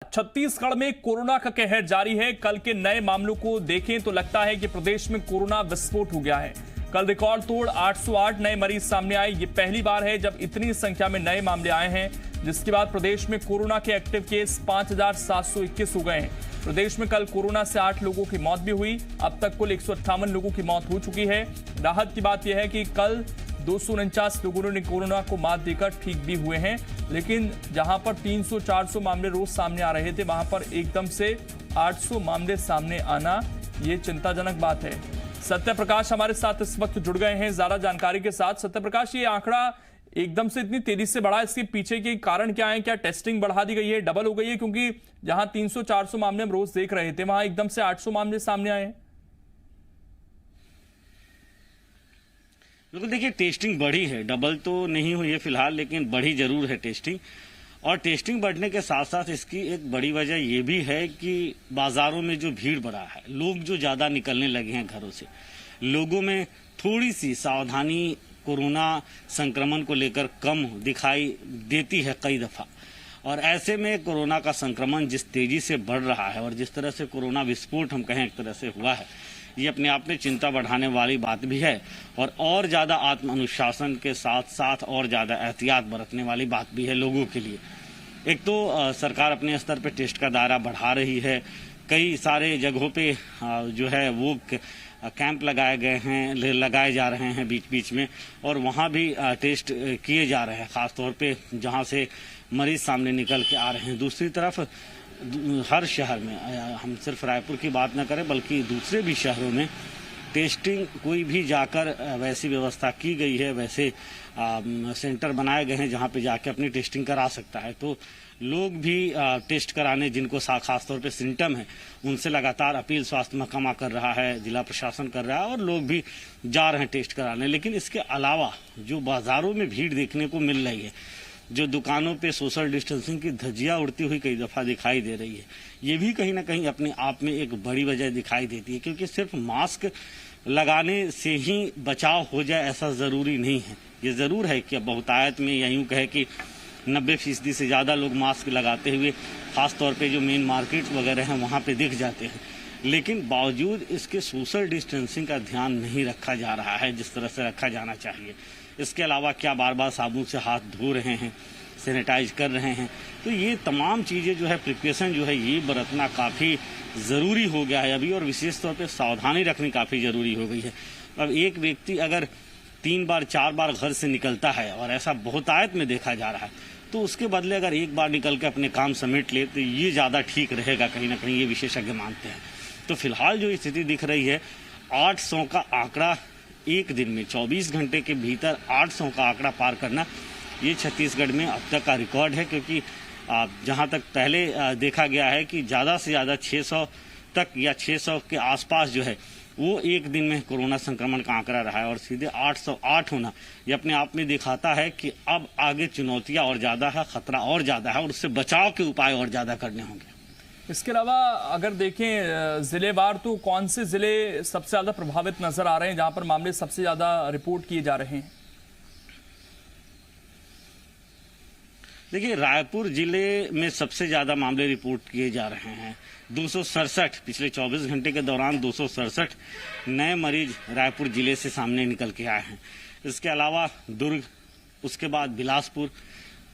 छत्तीसगढ़ में कोरोना का कहर जारी है। कल के नए मामलों को देखें तो लगता है कि प्रदेश में कोरोना विस्फोट हो गया है। कल रिकॉर्ड तोड़ 808 नए मरीज सामने आए। ये पहली बार है जब इतनी संख्या में नए मामले आए हैं, जिसके बाद प्रदेश में कोरोना के एक्टिव केस 5721 हो गए हैं। प्रदेश में कल कोरोना से 8 लोगों की मौत भी हुई। अब तक कुल 158 लोगों की मौत हो चुकी है। राहत की बात यह है कि कल 249 लोगों ने कोरोना को मात देकर ठीक भी हुए हैं, लेकिन जहां पर 300-400 मामले रोज सामने आ रहे थे, वहां पर एकदम से 800 मामले सामने आना ये चिंताजनक बात है। सत्य प्रकाश हमारे साथ इस वक्त जुड़ गए हैं ज्यादा जानकारी के साथ। सत्य प्रकाश, ये आंकड़ा एकदम से इतनी तेजी से बढ़ा, इसके पीछे के कारण क्या है? क्या टेस्टिंग बढ़ा दी गई है, डबल हो गई है? क्योंकि जहां 300-400 मामले हम रोज देख रहे थे, वहां एकदम से 800 मामले सामने आए हैं। बिल्कुल, देखिए टेस्टिंग बढ़ी है, डबल तो नहीं हुई है फिलहाल, लेकिन बढ़ी जरूर है टेस्टिंग। और टेस्टिंग बढ़ने के साथ साथ इसकी एक बड़ी वजह ये भी है कि बाजारों में जो भीड़ बढ़ा है, लोग जो ज़्यादा निकलने लगे हैं घरों से, लोगों में थोड़ी सी सावधानी कोरोना संक्रमण को लेकर कम दिखाई देती है कई दफ़ा। और ऐसे में कोरोना का संक्रमण जिस तेज़ी से बढ़ रहा है और जिस तरह से कोरोना विस्फोट हम कहें एक तरह से हुआ है, ये अपने आप में चिंता बढ़ाने वाली बात भी है। और ज़्यादा आत्म अनुशासन के साथ साथ और ज़्यादा एहतियात बरतने वाली बात भी है लोगों के लिए। एक तो सरकार अपने स्तर पे टेस्ट का दायरा बढ़ा रही है। कई सारे जगहों पे जो है वो कैंप लगाए गए हैं, लगाए जा रहे हैं बीच बीच में, और वहाँ भी टेस्ट किए जा रहे हैं, ख़ासतौर पे जहाँ से मरीज़ सामने निकल के आ रहे हैं। दूसरी तरफ हर शहर में, हम सिर्फ रायपुर की बात न करें बल्कि दूसरे भी शहरों में टेस्टिंग कोई भी जाकर वैसी व्यवस्था की गई है, वैसे सेंटर बनाए गए हैं जहां पे जाके अपनी टेस्टिंग करा सकता है। तो लोग भी टेस्ट कराने, जिनको खासतौर पे सिम्टम है, उनसे लगातार अपील स्वास्थ्य महकमा कर रहा है, जिला प्रशासन कर रहा है, और लोग भी जा रहे हैं टेस्ट कराने। लेकिन इसके अलावा जो बाजारों में भीड़ देखने को मिल रही है, जो दुकानों पे सोशल डिस्टेंसिंग की धज्जियां उड़ती हुई कई दफ़ा दिखाई दे रही है, ये भी कहीं ना कहीं अपने आप में एक बड़ी वजह दिखाई देती है। क्योंकि सिर्फ मास्क लगाने से ही बचाव हो जाए ऐसा ज़रूरी नहीं है। ये ज़रूर है कि बहुतायत में, या यूँ कहे कि 90% से ज़्यादा लोग मास्क लगाते हुए ख़ास तौर पे जो मेन मार्केट्स वगैरह हैं वहाँ पे दिख जाते हैं, लेकिन बावजूद इसके सोशल डिस्टेंसिंग का ध्यान नहीं रखा जा रहा है जिस तरह से रखा जाना चाहिए। इसके अलावा क्या बार बार साबुन से हाथ धो रहे हैं, सैनिटाइज कर रहे हैं, तो ये तमाम चीज़ें जो है, प्रिकॉशन जो है, ये बरतना काफ़ी ज़रूरी हो गया है अभी, और विशेष तौर पे सावधानी रखनी काफ़ी ज़रूरी हो गई है। अब एक व्यक्ति अगर 3 बार 4 बार घर से निकलता है, और ऐसा बहुतायत में देखा जा रहा है, तो उसके बदले अगर एक बार निकल के अपने काम समेट ले तो ये ज़्यादा ठीक रहेगा, कहीं ना कहीं ये विशेषज्ञ मानते हैं। तो फिलहाल जो स्थिति दिख रही है, 800 का आंकड़ा एक दिन में 24 घंटे के भीतर 800 का आंकड़ा पार करना, ये छत्तीसगढ़ में अब तक का रिकॉर्ड है। क्योंकि जहां तक पहले देखा गया है कि ज़्यादा से ज़्यादा 600 तक या 600 के आसपास जो है वो एक दिन में कोरोना संक्रमण का आंकड़ा रहा है, और सीधे 808 होना ये अपने आप में दिखाता है कि अब आगे चुनौतियाँ और ज़्यादा है, खतरा और ज़्यादा है, और उससे बचाव के उपाय और ज़्यादा करने होंगे। इसके अलावा अगर देखें जिलेवार, तो कौन से जिले सबसे ज्यादा प्रभावित नजर आ रहे हैं, जहां पर मामले सबसे ज्यादा रिपोर्ट किए जा रहे हैं? देखिए, रायपुर जिले में सबसे ज्यादा मामले रिपोर्ट किए जा रहे हैं। 267 पिछले 24 घंटे के दौरान 267 नए मरीज रायपुर जिले से सामने निकल के आए हैं। इसके अलावा दुर्ग, उसके बाद बिलासपुर,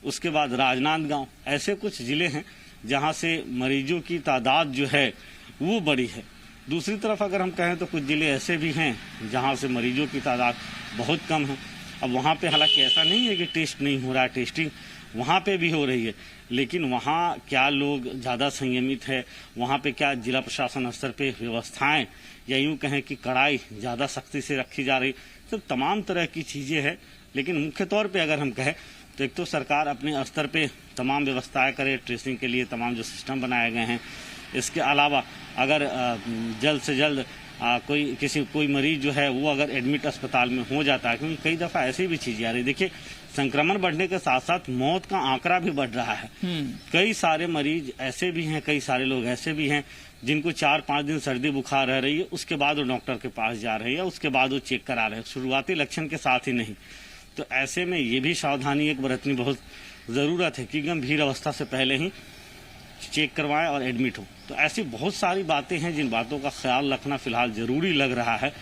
उसके बाद राजनांदगांव, ऐसे कुछ जिले हैं जहां से मरीजों की तादाद जो है वो बड़ी है। दूसरी तरफ अगर हम कहें तो कुछ जिले ऐसे भी हैं जहां से मरीजों की तादाद बहुत कम है। अब वहां पे हालांकि ऐसा नहीं है कि टेस्ट नहीं हो रहा है, टेस्टिंग वहां पे भी हो रही है, लेकिन वहां क्या लोग ज़्यादा संयमित है, वहां पे क्या जिला प्रशासन स्तर पे व्यवस्थाएं, या यूँ कहें कि कड़ाई ज़्यादा सख्ती से रखी जा रही, तो तमाम तरह की चीज़ें हैं। लेकिन मुख्य तौर पर अगर हम कहें तो एक तो सरकार अपने स्तर पे तमाम व्यवस्थाएं करे, ट्रेसिंग के लिए तमाम जो सिस्टम बनाए गए हैं। इसके अलावा अगर जल्द से जल्द कोई मरीज जो है वो अगर एडमिट अस्पताल में हो जाता है, क्योंकि कई दफ़ा ऐसी भी चीज़ें आ रही, देखिए संक्रमण बढ़ने के साथ साथ मौत का आंकड़ा भी बढ़ रहा है। कई सारे मरीज ऐसे भी हैं, कई सारे लोग ऐसे भी हैं जिनको 4-5 दिन सर्दी बुखार रह रही है, उसके बाद वो डॉक्टर के पास जा रहे हैं, या उसके बाद वो चेक करा रहे हैं, शुरुआती लक्षण के साथ ही नहीं। तो ऐसे में ये भी सावधानी एक बरतनी बहुत ज़रूरत है कि गंभीर अवस्था से पहले ही चेक करवाएं और एडमिट हो। तो ऐसी बहुत सारी बातें हैं जिन बातों का ख्याल रखना फिलहाल ज़रूरी लग रहा है।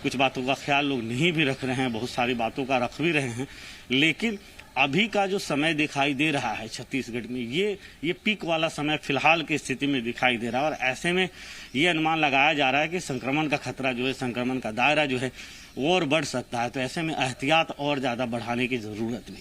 कुछ बातों का ख्याल लोग नहीं भी रख रहे हैं, बहुत सारी बातों का रख भी रहे हैं, लेकिन अभी का जो समय दिखाई दे रहा है छत्तीसगढ़ में, ये पीक वाला समय फिलहाल की स्थिति में दिखाई दे रहा है। और ऐसे में ये अनुमान लगाया जा रहा है कि संक्रमण का खतरा जो है, संक्रमण का दायरा जो है वो और बढ़ सकता है। तो ऐसे में एहतियात और ज़्यादा बढ़ाने की ज़रूरत नहीं।